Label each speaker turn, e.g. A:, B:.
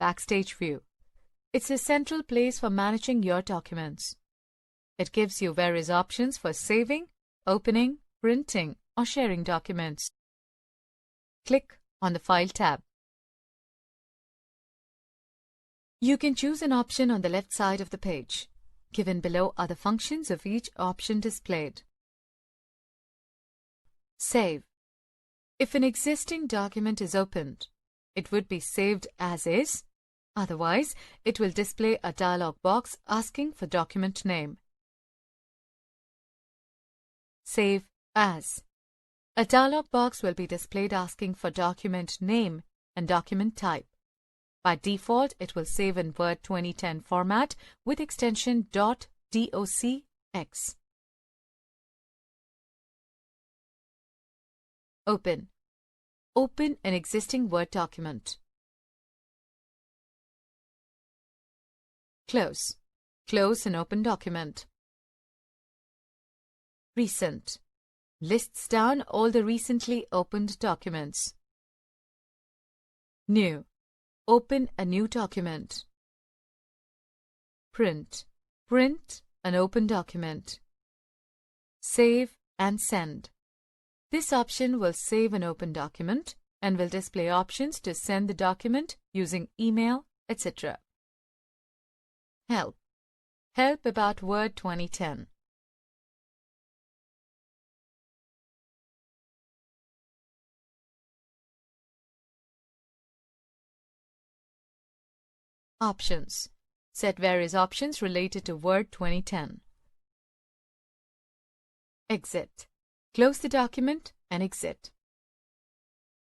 A: Backstage view. It's a central place for managing your documents. It gives you various options for saving, opening, printing, or sharing documents. Click on the File tab. You can choose an option on the left side of the page. Given below are the functions of each option displayed. Save. If an existing document is opened, it would be saved as is. Otherwise, it will display a dialog box asking for document name. Save as. A dialog box will be displayed asking for document name and document type. By default, it will save in Word 2010 format with extension .docx. Open. Open an existing Word document. Close. Close an open document. Recent. Lists down all the recently opened documents. New. Open a new document. Print. Print an open document. Save and send. This option will save an open document and will display options to send the document using email, etc. Help. Help about Word 2010. Options. Set various options related to Word 2010. Exit. Close the document and exit.